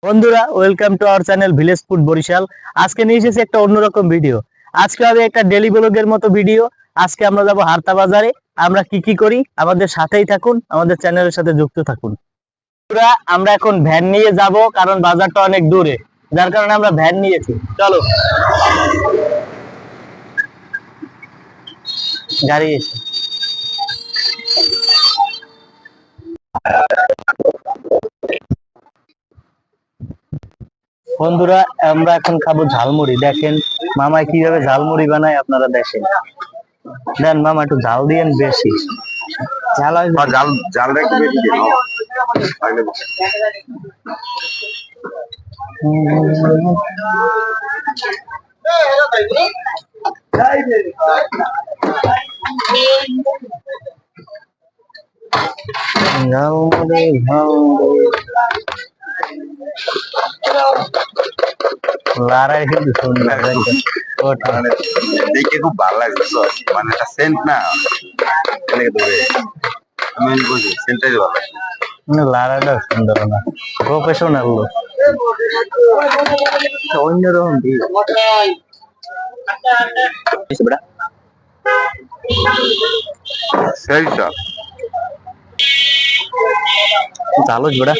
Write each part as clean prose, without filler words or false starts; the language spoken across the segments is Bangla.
বন্ধুরা, welcome to our channel village food Barishal. আজকে নিয়ে এসেছি একটা অন্যরকম ভিডিও। আজকে হবে একটা ডেলি ব্লগের মতো ভিডিও। আজকে আমরা যাব হারতা বাজারে। আমরা কি কি করি আমাদের সাথেই থাকুন, আমাদের চ্যানেলের সাথে যুক্ত থাকুন। বন্ধুরা, আমরা এখন ভ্যান নিয়ে যাব, কারণ বাজারটা অনেক দূরে, যার কারণে আমরা ভ্যান নিয়েছি। চলো, গাড়ি এসে বন্ধুরা, আমরা এখন খাবো ঝালমুড়ি। দেখেন মামাই কিভাবে ঝালমুড়ি বানায়, আপনারা দেখেন। দেন মামা, একটু ঝাল দিয়েন বেশি। ঝাল হয় জাল জালটা একটু বেশি দিন ঝালমুড়ি ঝালমুড়ি লারাই কিন্তু সুন্দর দেখেন। দেখে খুব ভালো লাগছে তো, মানে একটা সেন্ট না এলাকা ধরে আমি বুঝি সেন্টটাই ভালো লাগছে। লারাটা সুন্দর না, প্রফেশনাল লোক, অন্যরকম সেই সব চালু বেড়া,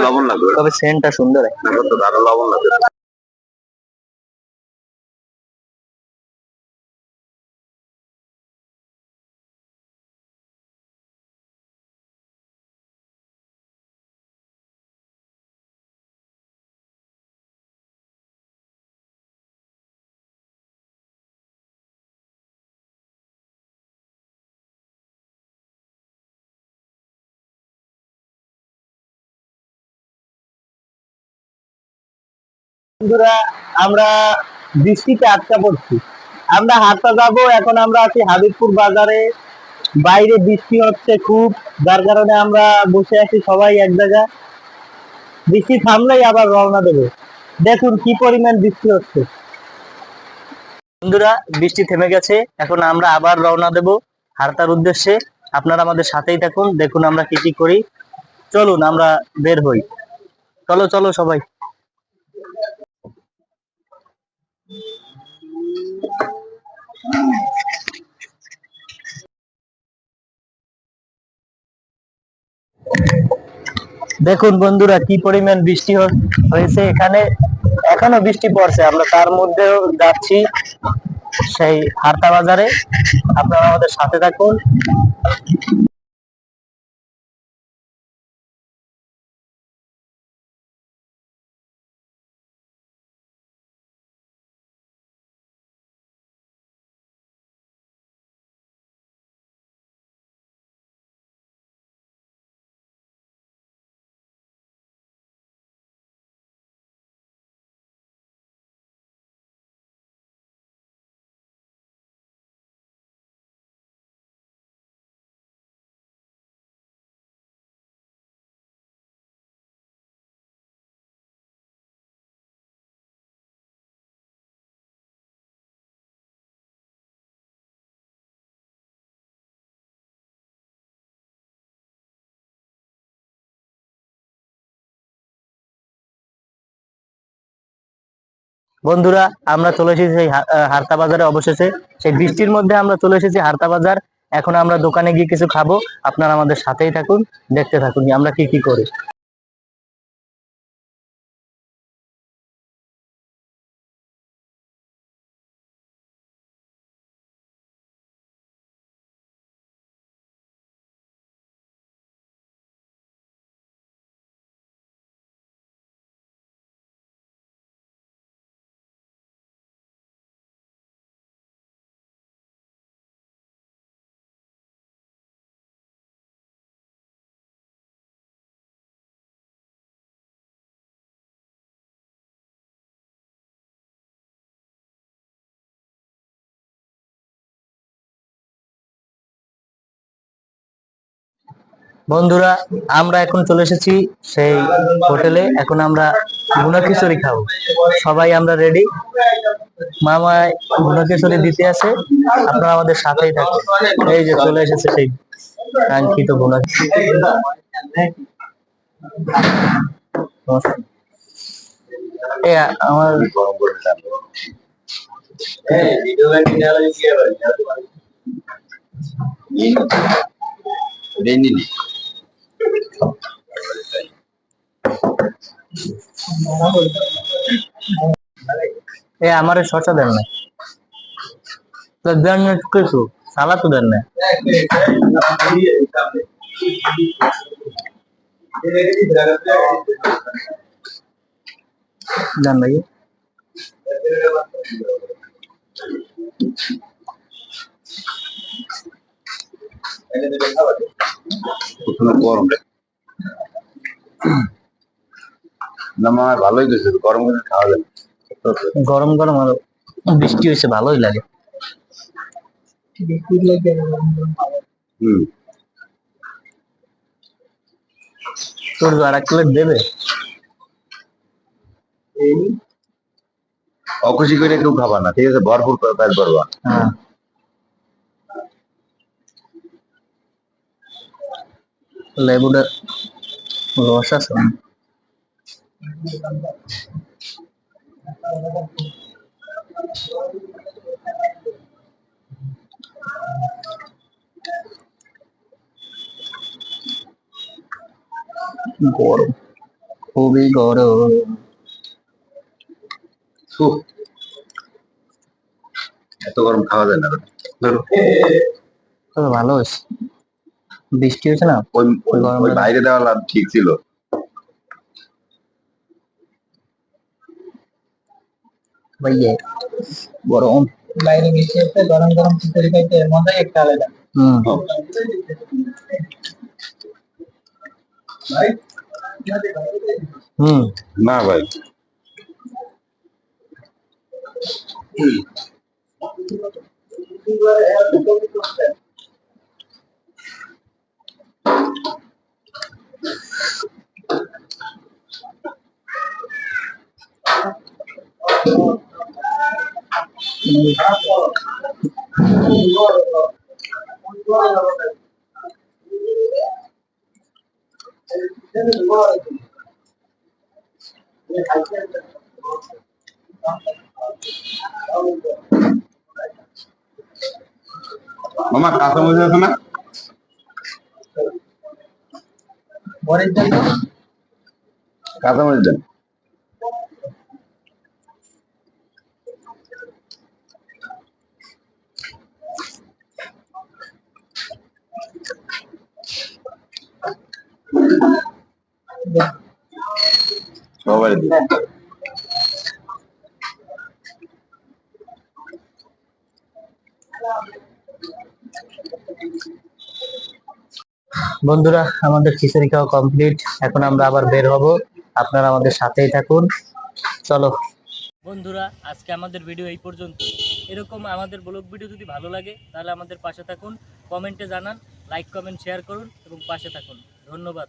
লবণ লাগবে, তবে সেন্টটা সুন্দর। তো আরো লবণ লাগবে। বন্ধুরা, আমরা বৃষ্টিতে আটকা পড়ছি। আমরা হাঁটতে যাবো, এখন আমরা আছি হাবিবপুর বাজারে। বাইরে বৃষ্টি হচ্ছে খুব, যার কারণে আমরা বসে আছি সবাই এক জায়গায়। বৃষ্টি থামলেই আবার রওনা দেবো। দেখুন কি পরিমাণ বৃষ্টি হচ্ছে। বন্ধুরা, বৃষ্টি থেমে গেছে, এখন আমরা আবার রওনা দেব হারতার উদ্দেশ্যে। আপনারা আমাদের সাথেই থাকুন, দেখুন আমরা কি কি করি। চলুন আমরা বের হই। চলো চলো সবাই। দেখুন বন্ধুরা, কি পরিমাণ বৃষ্টি হয়েছে এখানে। এখনো বৃষ্টি পড়ছে, আমরা তার মধ্যেও যাচ্ছি সেই হারতা বাজারে। আপনারা আমাদের সাথে থাকুন। বন্ধুরা, আমরা চলে এসেছি সেই হারতা বাজারে। অবশেষে সেই বৃষ্টির মধ্যে আমরা চলে এসেছি হারতা বাজার। এখন আমরা দোকানে গিয়ে কিছু খাবো। আপনারা আমাদের সাথেই থাকুন, দেখতে থাকুন আমরা কি কি করি। বন্ধুরা, আমরা এখন চলে এসেছি সেই হোটেলে। এখন আমরা ভুনা খিচুড়ি খাবো। সবাই আমরা রেডি। মামা ভুনা খিচুড়ি দিতে আছে, আপনারা আমাদের সাথেই থাকুন। এই যে চলে এসেছে সেই কাঙ্ক্ষিত ভুনা খিচুড়ি। সমস্যা নেই। এ আমার গরম করে টানবো। রেনি নি। আমার শসা দেন না, তো দেন না কিছু, সালাদ তো দেন না। দেন ভাই। প্রথমে গরম না আমার ভালোই গেছে, গরম করে খাওয়া যাবে। গরম গরম আরো বৃষ্টি হয়েছে, ভালোই লাগে। হম। তোর আর এক প্লেট দেবে? অখুশি করে কেউ খাবা না, ঠিক আছে? ভরপুর করে কাজ করবা। হ্যাঁ, লেবুটা রস আছে। গরম, খুবই গরম। উফ, এত গরম খাওয়া যায় না। ধরো, তবে ভালো হয়েছে, বৃষ্টি হয়েছে না, ওই ওই গরম ওই বাইরে দেওয়া লাভ ঠিক ছিল। ভাইয়ে গরম। বাইরে বৃষ্টি হচ্ছে, গরম গরম খিচুড়ি খাইতে এর মজাই একটা আলাদা। হুম। না ভাই, মামা কাঁচামরিচ আছে না? কাঁচামরিচ দেন। সবাই দিন। বন্ধুরা, আমাদের খিচুড়ি খাওয়া কমপ্লিট, এখন আমরা আবার বের হব, আপনারা আমাদের সাথেই থাকুন, চলো। বন্ধুরা, আজকে আমাদের ভিডিও এই পর্যন্ত। এরকম আমাদের ব্লগ ভিডিও যদি ভালো লাগে তাহলে আমাদের পাশে থাকুন, কমেন্টে জানান, লাইক কমেন্ট শেয়ার করুন এবং পাশে থাকুন। ধন্যবাদ।